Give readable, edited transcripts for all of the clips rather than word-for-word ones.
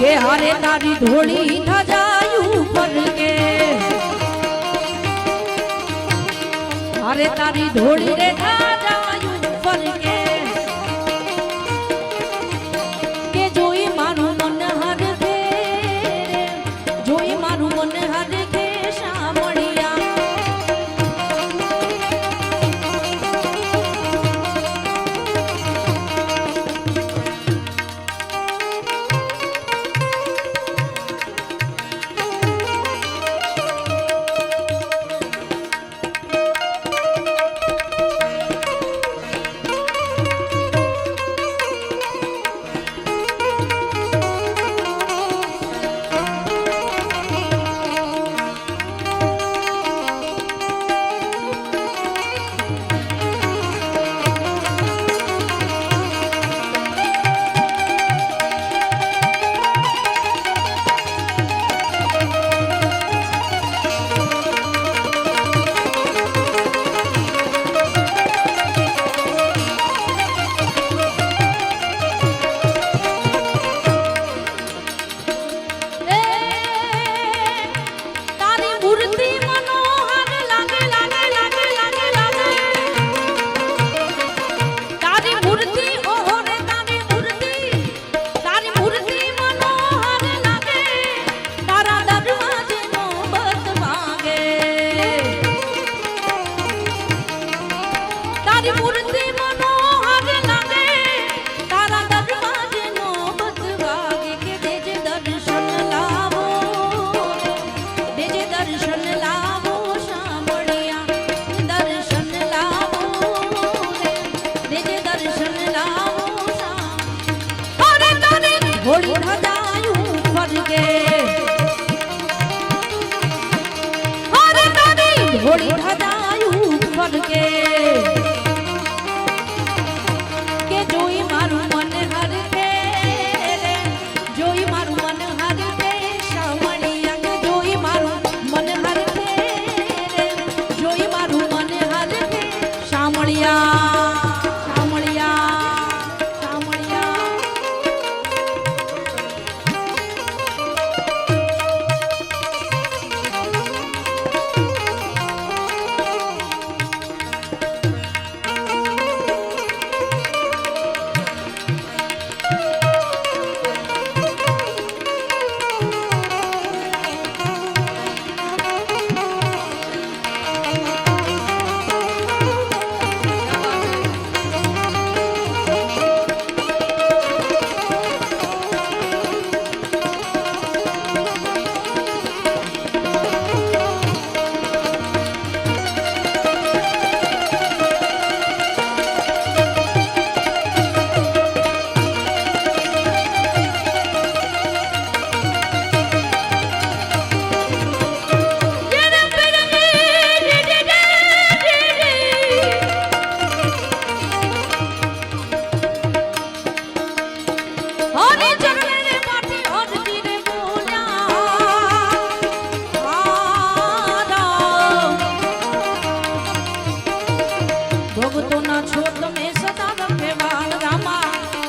के हारे तारी धोड़ी धजायू फर के हारे तारी धोड़ी रे धजायू फर के जोई मारू मन हर के जोई मारू मन हर के शामड़िया घोड़ी धजायू फर के अरे तारी घोड़ी धजायू फर के जोई मारू मन हर के रे जोई मारू मन हर के शामड़िया जोई मारू मन हर के रे जोई मारू मन हर के शामड़िया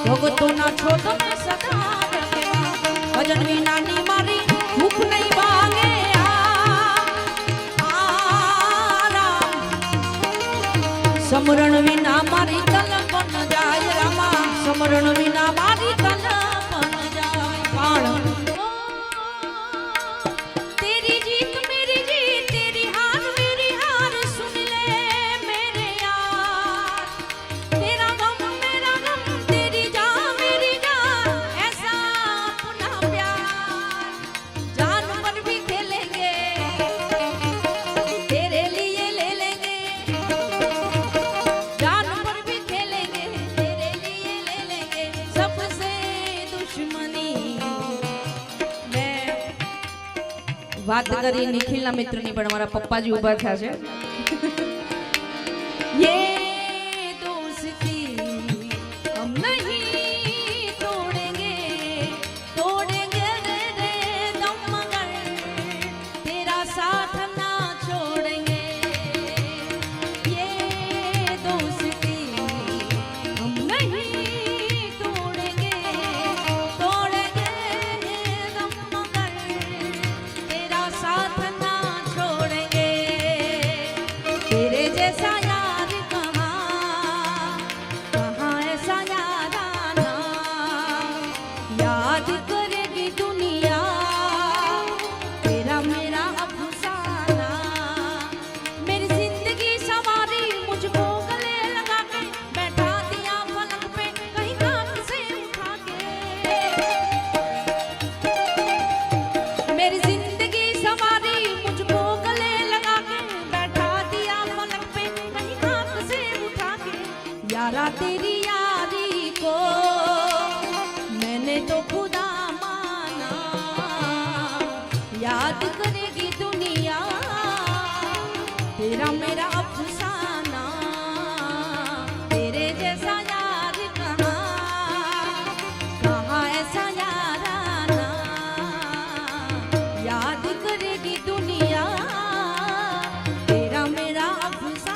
भगतो ना छोट में सदा भजन विना नी मारी भूख नहीं भांगे समरण विना मारी तलब न जाय रामा समरण विना मारी तलब न जाय पाण तेरी जीत मेरी जीत तेरी हार मेरी हार सुन ले मेरे यार तेरा गम मेरा गम तेरी जान मेरी जान ऐसा अपना प्यार जान पर भी खेलेंगे तेरे लिए ले लेंगे जान पर भी खेलेंगे तेरे लिए ले लेंगे सबसे दुश्मनी मैं વાત કરી નિખિલના મિત્રની પણ મારા પપ્પાજી ઊભા થયા છે ये दोस्ती हम नहीं तोड़ेंगे तोड़ेंगे रे दम मगर तेरा साथ ना छोड़ेंगे ये दोस्ती हम नहीं तोड़ेंगे तोड़ेंगे यारा तेरी यारी को मैंने तो खुदा माना, याद करेगी दुनिया तेरा मेरा अफसाना, तेरे जैसा यार कहाँ, कहाँ ऐसा याराना, याद करेगी दुनिया तेरा मेरा अफसाना।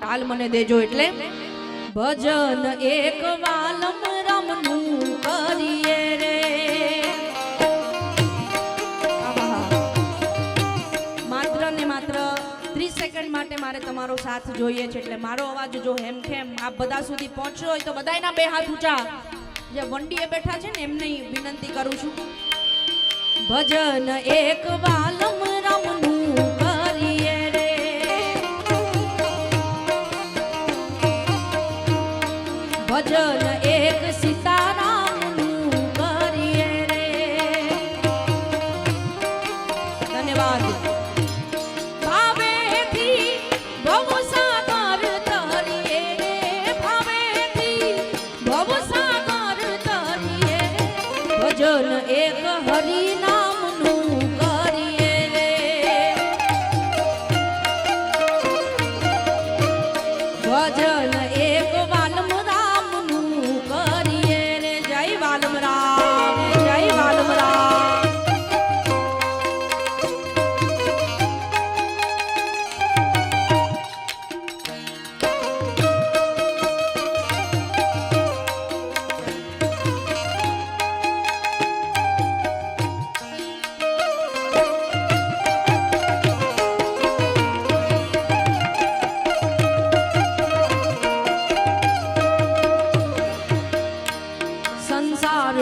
તાલ મને દેજો એટલે ભજન એક વાલમ રમનું કરીએ રે। માત્ર ને માત્ર 30 સેકન્ડ માટે મારે તમારો સાથ જોઈએ છે, એટલે મારો અવાજ જો હેમખેમ આપ બધા સુધી પહોંચ્યો હોય તો બધાયના બે હાથ ઊંચા, જે વંડીએ બેઠા છે ને એમને વિનંતી કરું છું। ભજન એક વાલમ રમનું કરીએ રે, ભજન એક સીતારામનું કરીએ રે। ધન્યવાદ। ભાવેથી ભવસાગર તરીએ રે, ભાવેથી ભવસાગર તરીએ, ભજન એક હરિનામનું કરીએ રે, ભજન એક વાલમ રામનું કરીએ રે। જય વાલમ રામ, જય વાલમ રામ। संसार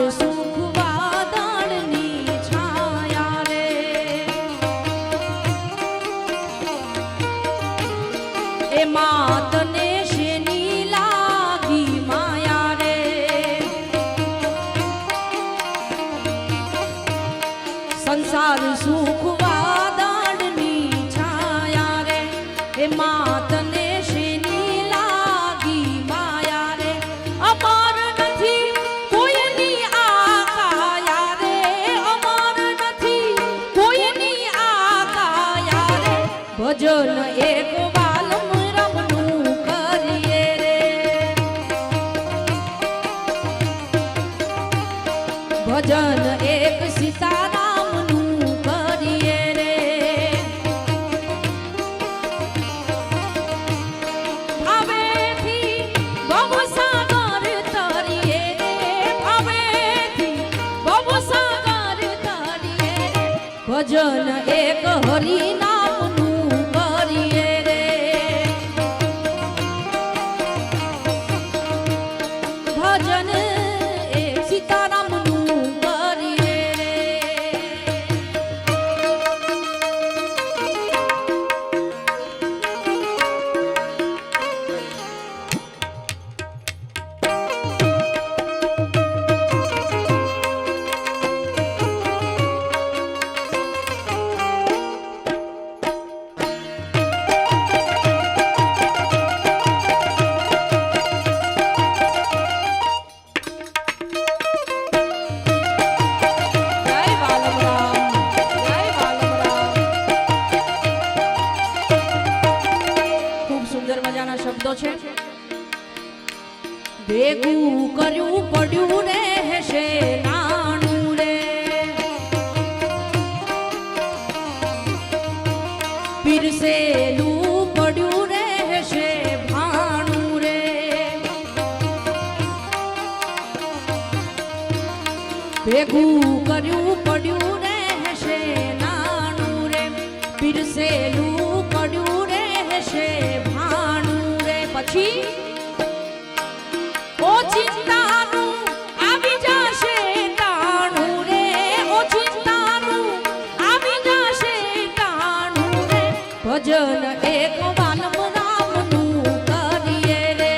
સંસાર સુખ વાદળની છાયા રે એ માતને શેની લાગી માયા રે અમર નથી કોઈની આ કાયા રે અમર નથી કોઈની આ કાયા રે ભજન એક વાલમ રમનું કરીએ રે ભજન એક સીતારામનું કરીએ રે ભાવેથી ભવસાગર તરીએ રે ભાવેથી ભવસાગર તરીએ રે ભજન એક હરિનામનું કરીએ રે ભજન એક સીતારામનું કરીએ રે જય બાલમરામ જય બાલમરામ ખૂબ સુંદર મજાના શબ્દો છે ભેગું કર્યું પડ્યું રહેશે નાણું રે પીરસેલું પડ્યું રહેશે ભાણું રે ભેગું કર્યું પડ્યું રહેશે નાણું રે પીરસેલું પડ્યું રહેશે ભાણું રે પછી ઓ ચિંતાનું આવી જશે ટાણું રે ઓ ચિંતાનું આવી જશે ટાણું રે ભજન એક વાલમ રામનું કરીએ રે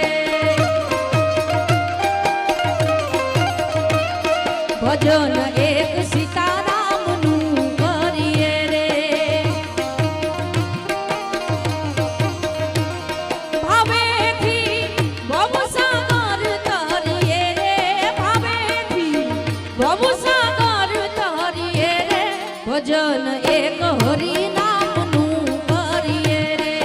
ભજન એક સીતારામનું કરીએ રે ભાવેથી ભવસાગર તરીએ રે ભાવેથી ભવસાગર તરીએ રે ભજન એક હરિનામનું કરીએ રે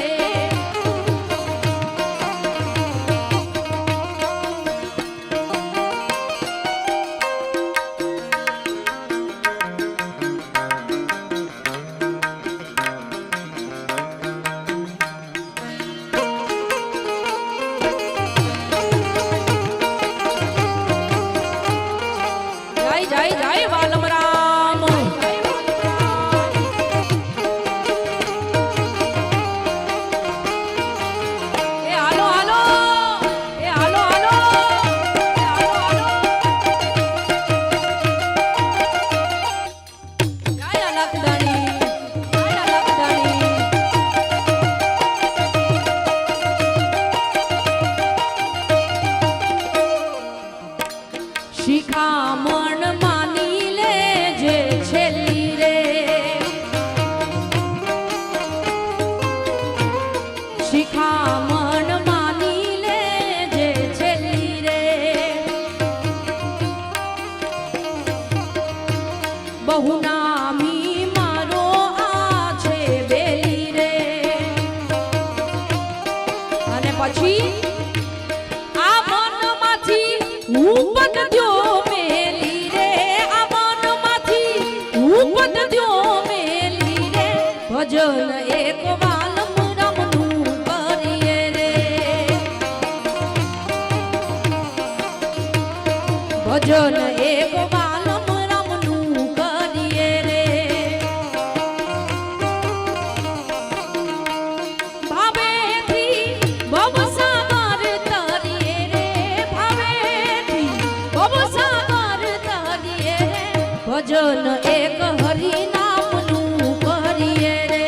જય જય જય બાલમરામ એ હાલો હાલો એ હાલો હાલો એ હાલો હાલો જય અલખદાણી જય અલખદાણી શિખામણ માની લેજે છેલ્લી રે શિખામણ માની લેજે છેલ્લી રે બહુ નામી મારો આ છે બેલી રે અને પછી આ મનમાંથી ઉપદ દ્યો મેલી રે આ મનમાંથી ઉપદ દ્યો મેલી રે ભજન એક વાલમ રામનું કરીએ રે ભજન એક વાલમ રામનું કરીએ રે ભાવેથી ભવસાગર તરીએ રે ભાવેથી ભવસાગર તરીએ રે ભજન એક હરિનામનું કરીએ રે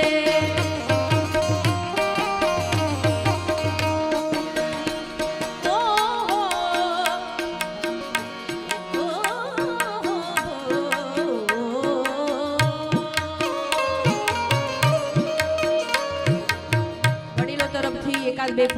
ਨਾਲ ਬੇਫ